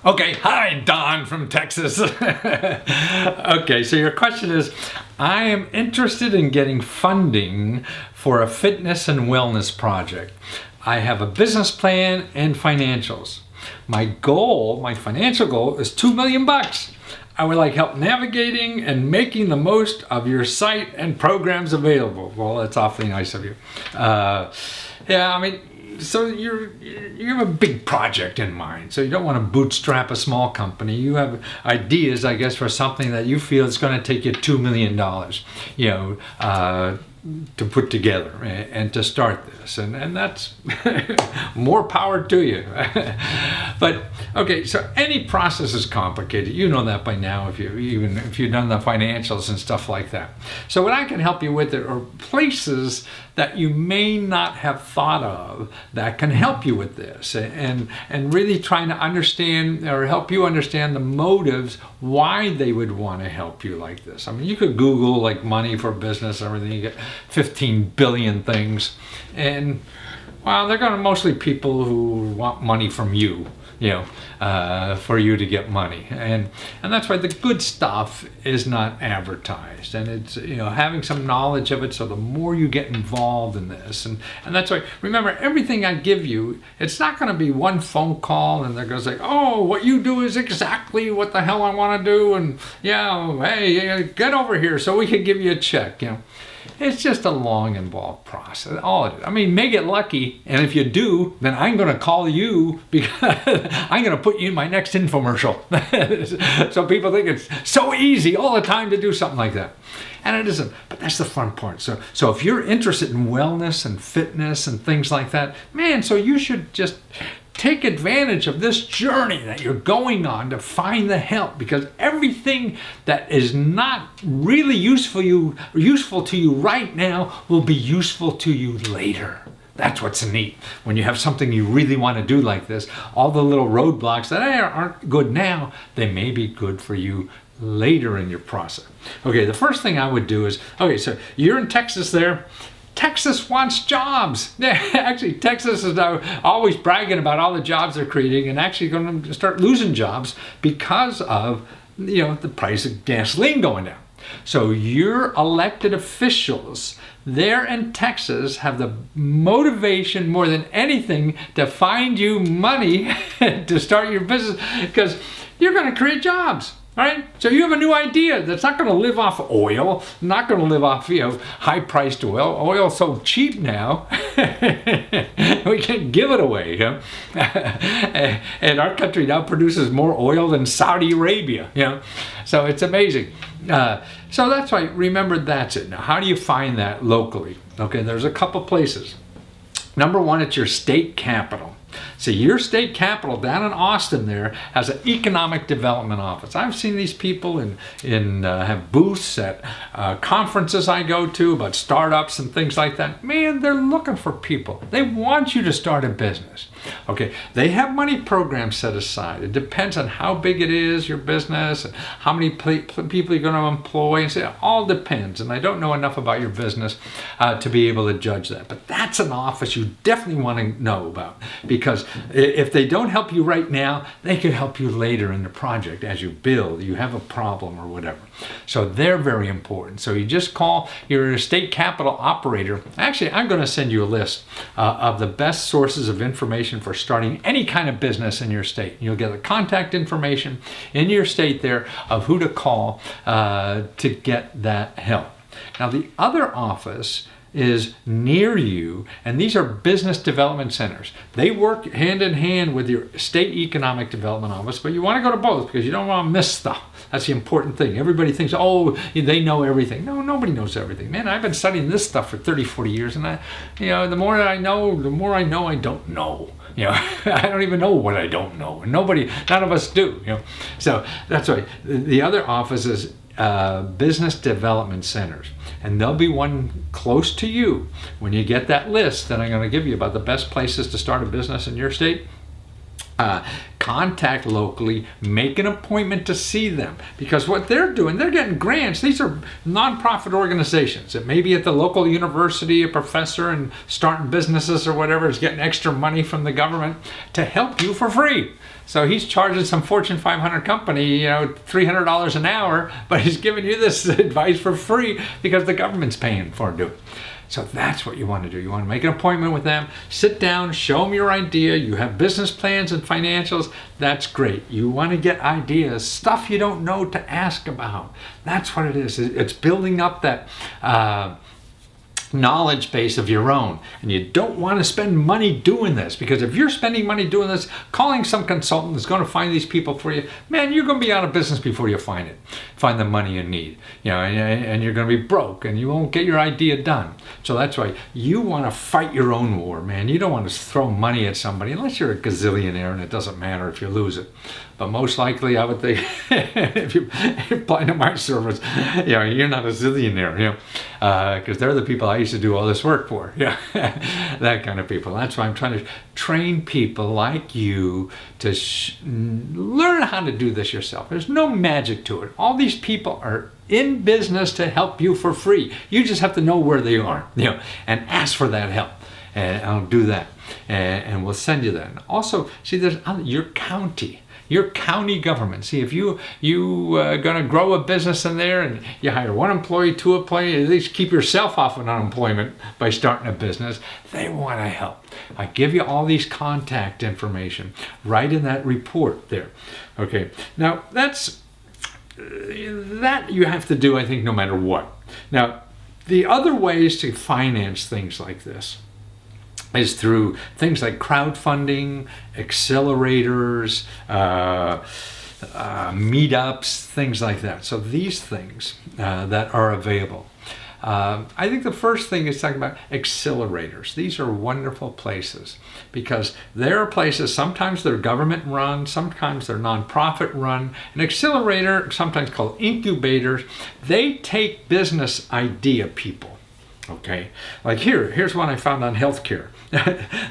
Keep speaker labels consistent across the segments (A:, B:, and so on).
A: Okay, hi, Don from Texas. Okay, so your question is, I am interested in getting funding for a fitness and wellness project. I have a business plan and financials. My financial goal is $2 million. I would like help navigating and making the most of your site and programs available. Well, that's awfully nice of you. So you have a big project in mind. So you don't want to bootstrap a small company. You have ideas, I guess, for something that you feel is going to take you $2 million, to put together and to start this, and that's more power to you. But okay, so any process is complicated. You know that by now, if you've done the financials and stuff like that. So what I can help you with are places that you may not have thought of that can help you with this, and really trying to understand or help you understand the motives why they would want to help you like this. I mean, you could Google like money for business, everything. You get 15 billion things, and well, they're going to mostly people who want money from you, for you to get money, and that's why the good stuff is not advertised, and it's having some knowledge of it. So the more you get involved in this, and that's why, remember, everything I give you, it's not going to be one phone call and they're going to say, oh, what you do is exactly what the hell I want to do, and hey, get over here so we can give you a check. It's just a long, involved process. All it is. I mean, may get lucky, and if you do, then I'm going to call you because I'm going to put you in my next infomercial. So people think it's so easy all the time to do something like that. And it isn't, but that's the fun part. So if you're interested in wellness and fitness and things like that, man, so you should just take advantage of this journey that you're going on to find the help, because everything that is not really useful to you right now will be useful to you later. That's what's neat. When you have something you really want to do like this, all the little roadblocks that aren't good now, they may be good for you later in your process. Okay, the first thing I would do is, okay, so you're in Texas there. Texas wants jobs. Yeah, actually, Texas is now always bragging about all the jobs they're creating, and actually going to start losing jobs because of the price of gasoline going down. So your elected officials there in Texas have the motivation more than anything to find you money to start your business, because you're going to create jobs. All right, so you have a new idea that's not going to live off oil, not going to live off high-priced oil. Oil's so cheap now, we can't give it away. And our country now produces more oil than Saudi Arabia. So it's amazing. So that's why, remember, that's it. Now, how do you find that locally? Okay, there's a couple places. Number one, it's your state capital. So your state capital down in Austin there has an economic development office. I've seen these people have booths at conferences I go to about startups and things like that. Man, they're looking for people. They want you to start a business. Okay, they have money programs set aside. It depends on how big it is, your business, and how many people you're going to employ. And so it all depends, and I don't know enough about your business to be able to judge that. But that's an office you definitely want to know about, because if they don't help you right now, they could help you later in the project as you build, you have a problem or whatever. So they're very important. So you just call your state capital operator. Actually, I'm going to send you a list of the best sources of information for starting any kind of business in your state. You'll get the contact information in your state there of who to call to get that help. Now, the other office is near you, and these are business development centers. They work hand in hand with your state economic development office, but you want to go to both because you don't want to miss stuff. That's the important thing. Everybody thinks, oh, they know everything. No, nobody knows everything. Man, I've been studying this stuff for 30, 40 years, and the more I know, I don't know. I don't even know what I don't know. And none of us do. So that's why the other office is business development centers, and there'll be one close to you. When you get that list that I'm going to give you about the best places to start a business in your state, Contact locally, make an appointment to see them, because what they're doing, they're getting grants. These are nonprofit organizations. It may be at the local university, a professor and starting businesses or whatever is getting extra money from the government to help you for free. So he's charging some Fortune 500 company, $300 an hour, but he's giving you this advice for free because the government's paying for it. So that's what you want to do. You want to make an appointment with them, sit down, show them your idea. You have business plans and financials. That's great. You want to get ideas, stuff you don't know to ask about. That's what it is. It's building up that knowledge base of your own. And you don't want to spend money doing this, because if you're spending money doing this, calling some consultant that's going to find these people for you, man, you're going to be out of business before you find the money you need, and you're going to be broke and you won't get your idea done. So that's why you want to fight your own war, man. You don't want to throw money at somebody unless you're a gazillionaire, and it doesn't matter if you lose it. But most likely, I would think, if you apply to my service, you're not a zillionaire, because they're the people I used to do all this work for, that kind of people. That's why I'm trying to train people like you to learn how to do this yourself. There's no magic to it. All these people are in business to help you for free. You just have to know where they are, and ask for that help. And I'll do that, and we'll send you that. And also, see, there's your county government. See, if you going to grow a business in there and you hire one employee, two employees, at least keep yourself off of unemployment by starting a business, they want to help. I give you all these contact information right in that report there. Okay, now that you have to do, I think, no matter what. Now, the other ways to finance things like this is through things like crowdfunding, accelerators, meetups, things like that. So these things that are available. I think the first thing is talking about accelerators. These are wonderful places because there are places, sometimes they're government run, sometimes they're nonprofit run. An accelerator, sometimes called incubators, they take business idea people. Okay, like here's one I found on healthcare.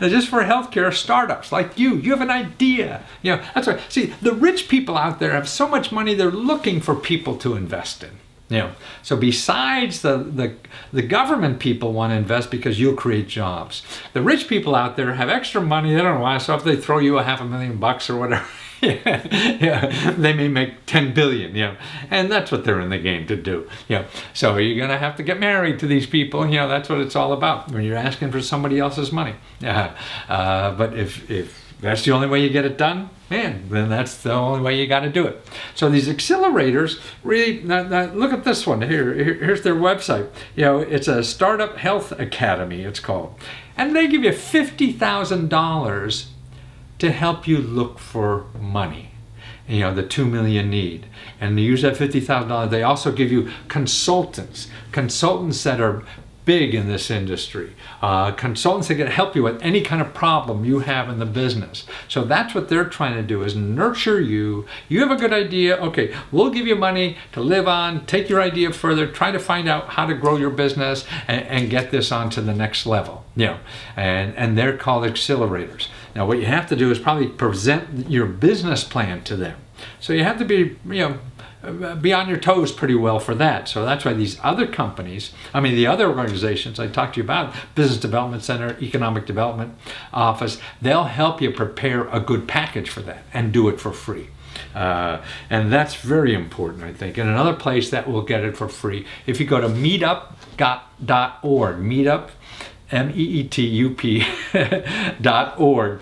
A: Just for healthcare startups like you have an idea. That's right. See, the rich people out there have so much money, they're looking for people to invest in. So besides the government people want to invest because you'll create jobs. The rich people out there have extra money. They don't know why. So if they throw you $500,000 or whatever, they may make 10 billion, and that's what they're in the game to do. So you're going to have to get married to these people. That's what it's all about when you're asking for somebody else's money. But if that's the only way you get it done, man, then that's the only way you got to do it. So these accelerators, really, now look at this one here. Here's their website. It's a Startup Health Academy, it's called. And they give you $50,000 to help you look for money, the $2 million need. And to use that $50,000, they also give you consultants that are big in this industry, consultants that can help you with any kind of problem you have in the business. So that's what they're trying to do, is nurture you. You have a good idea, okay, we'll give you money to live on, take your idea further, try to find out how to grow your business and get this on to the next level. And they're called accelerators. Now what you have to do is probably present your business plan to them. So you have to be, be on your toes pretty well for that. So that's why these other companies, the other organizations I talked to you about, Business Development Center, Economic Development Office, they'll help you prepare a good package for that and do it for free. And that's very important, I think. And another place that will get it for free, if you go to meetup.org, meetup, meetup.org,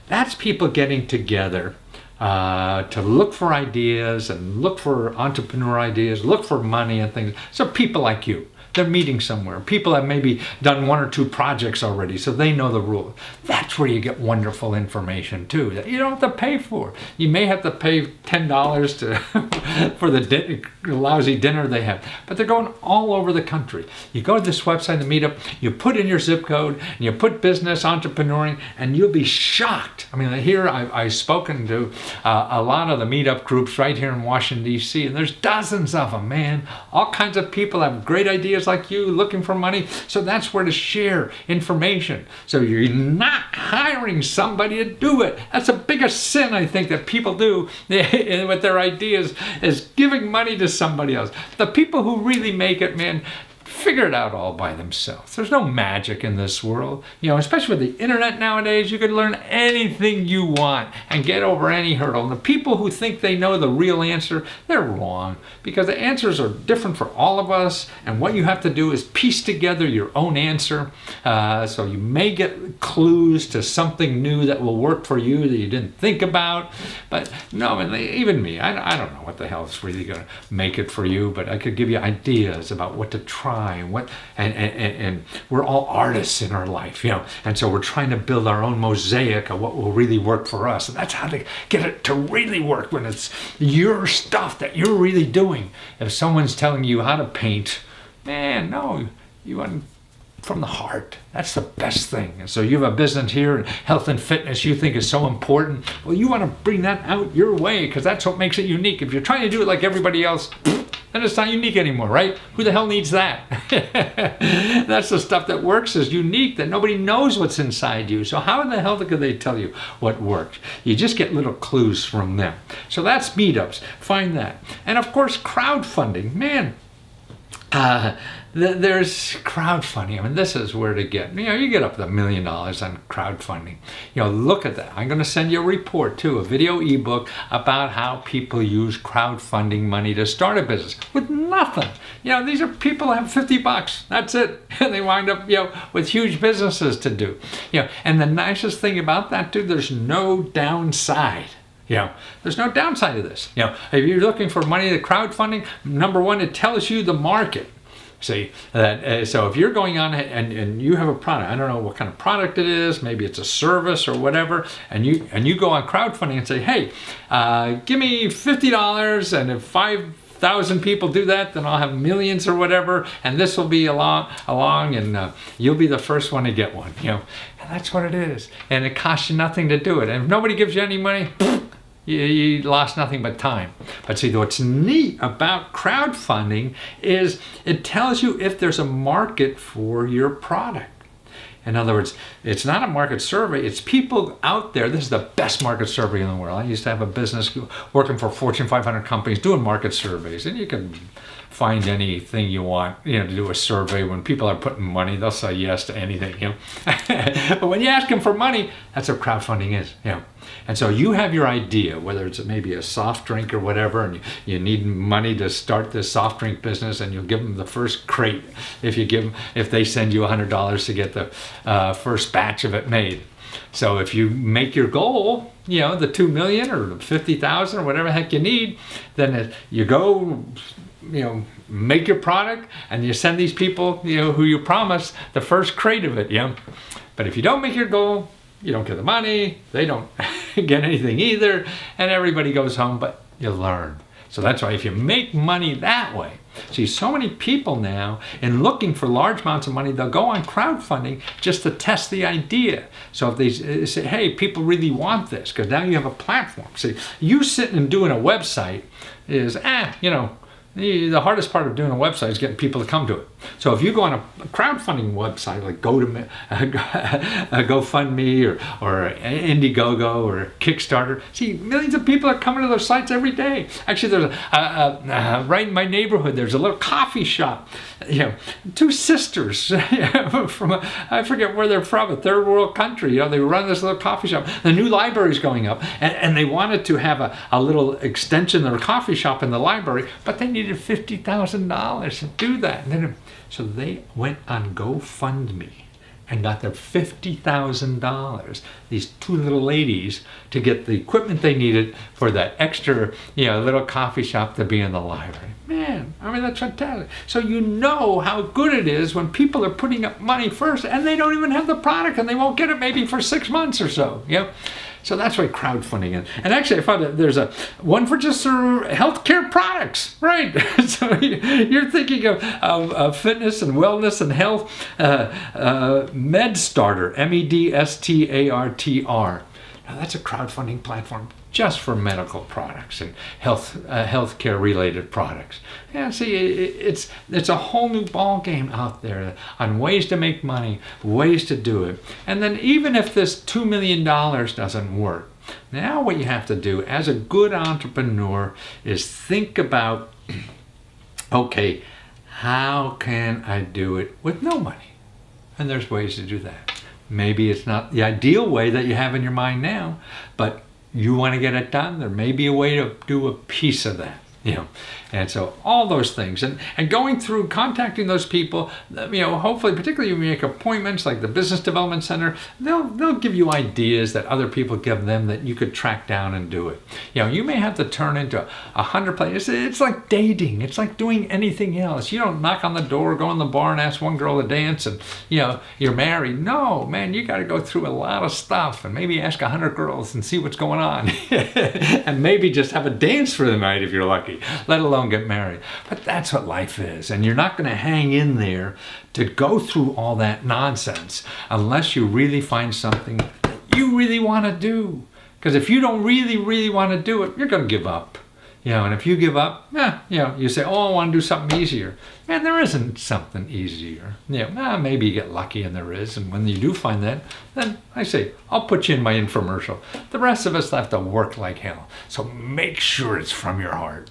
A: that's people getting together to look for ideas and look for entrepreneur ideas, look for money and things. So people like you, they're meeting somewhere. People have maybe done one or two projects already, so they know the rules. That's where you get wonderful information too, that you don't have to pay for. You may have to pay $10 for the lousy dinner they have, but they're going all over the country. You go to this website, the Meetup, you put in your zip code, and you put business, entrepreneuring, and you'll be shocked. Here I've spoken to a lot of the Meetup groups right here in Washington, D.C., and there's dozens of them, man. All kinds of people have great ideas like you looking for money. So that's where to share information. So you're not hiring somebody to do it. That's the biggest sin, I think, that people do with their ideas, is giving money to somebody else. The people who really make it, man, figure it out all by themselves. There's no magic in this world. Especially with the internet nowadays, you can learn anything you want and get over any hurdle. And the people who think they know the real answer, they're wrong, because the answers are different for all of us. And what you have to do is piece together your own answer. So you may get clues to something new that will work for you that you didn't think about. But no, even me, I don't know what the hell is really going to make it for you, but I could give you ideas about what to try. And we're all artists in our life, and so we're trying to build our own mosaic of what will really work for us. And that's how to get it to really work, when it's your stuff that you're really doing. If someone's telling you how to paint, man, no, you want from the heart. That's the best thing. And so you have a business here, and health and fitness you think is so important. Well, you want to bring that out your way, because that's what makes it unique. If you're trying to do it like everybody else, then it's not unique anymore, right? Who the hell needs that? That's the stuff that works, is unique, that nobody knows what's inside you. So how in the hell could they tell you what works? You just get little clues from them. So that's meetups. Find that. And of course, crowdfunding. Man, there's crowdfunding. I mean, this is where to get. You get up to $1 million on crowdfunding. Look at that. I'm going to send you a report too, a video ebook about how people use crowdfunding money to start a business with nothing. These are people who have $50. That's it. And they wind up, with huge businesses to do. And the nicest thing about that too, there's no downside. There's no downside to this. If you're looking for money to crowdfunding, number one, it tells you the market. See that. So if you're going on and you have a product, I don't know what kind of product it is, maybe it's a service or whatever, and you go on crowdfunding and say, hey, give me $50, and if 5,000 people do that, then I'll have millions or whatever, and this will be along, and you'll be the first one to get one. And that's what it is, and it costs you nothing to do it. And if nobody gives you any money, you lost nothing but time. But see, what's neat about crowdfunding is it tells you if there's a market for your product. In other words, it's not a market survey, it's people out there. This is the best market survey in the world. I used to have a business working for Fortune 500 companies doing market surveys, and you can find anything you want, to do a survey. When people are putting money, they'll say yes to anything, But when you ask them for money, that's what crowdfunding is, And so you have your idea, whether it's maybe a soft drink or whatever, and you need money to start this soft drink business, and you'll give them the first crate if they send you $100 to get the first batch of it made. So if you make your goal, the 2 million or the 50,000 or whatever the heck you need, then you go, make your product, and you send these people, who you promise, the first crate of it, But if you don't make your goal, you don't get the money, they don't get anything either, and everybody goes home, but you learn. So that's why if you make money that way, see, so many people now, in looking for large amounts of money, they'll go on crowdfunding just to test the idea. So if they say, hey, people really want this, because now you have a platform. See, you sitting and doing a website is, the hardest part of doing a website is getting people to come to it. So if you go on a crowdfunding website like GoFundMe or Indiegogo or Kickstarter, see, millions of people are coming to those sites every day. Actually, there's right in my neighborhood, there's a little coffee shop. Two sisters from I forget where they're from, a third world country. They run this little coffee shop. The new library's going up, and they wanted to have a little extension of their coffee shop in the library, but they needed $50,000 to do that. So they went on GoFundMe and got their $50,000, these two little ladies, to get the equipment they needed for that extra, little coffee shop to be in the library. Man, that's fantastic. So how good it is when people are putting up money first and they don't even have the product, and they won't get it maybe for 6 months or so. So that's why crowdfunding is. And actually, I found that there's one for just healthcare products, right? So you're thinking of fitness and wellness and health. MedStarter, MEDSTARTR. Now, that's a crowdfunding platform just for medical products and healthcare related products. Yeah, see, it's a whole new ball game out there on ways to make money, ways to do it. And then even if this $2 million doesn't work, now what you have to do as a good entrepreneur is think about, okay, how can I do it with no money? And there's ways to do that. Maybe it's not the ideal way that you have in your mind now, but you want to get it done. There may be a way to do a piece of that, And so all those things and going through contacting those people, hopefully, particularly when you make appointments like the Business Development Center, they'll give you ideas that other people give them that you could track down and do it. You may have to turn into 100 places. It's like dating. It's like doing anything else. You don't knock on the door, go in the bar and ask one girl to dance and, you're married. No, man, you got to go through a lot of stuff and maybe ask 100 girls and see what's going on and maybe just have a dance for the night if you're lucky, let alone get married. But that's what life is, and you're not going to hang in there to go through all that nonsense unless you really find something that you really want to do. Because if you don't really want to do it, you're going to give up. And if you give up, you say, oh, I want to do something easier. Man, there isn't something easier. Maybe you get lucky and there is. And when you do find that, then I say, I'll put you in my infomercial. The rest of us have to work like hell. So make sure it's from your heart.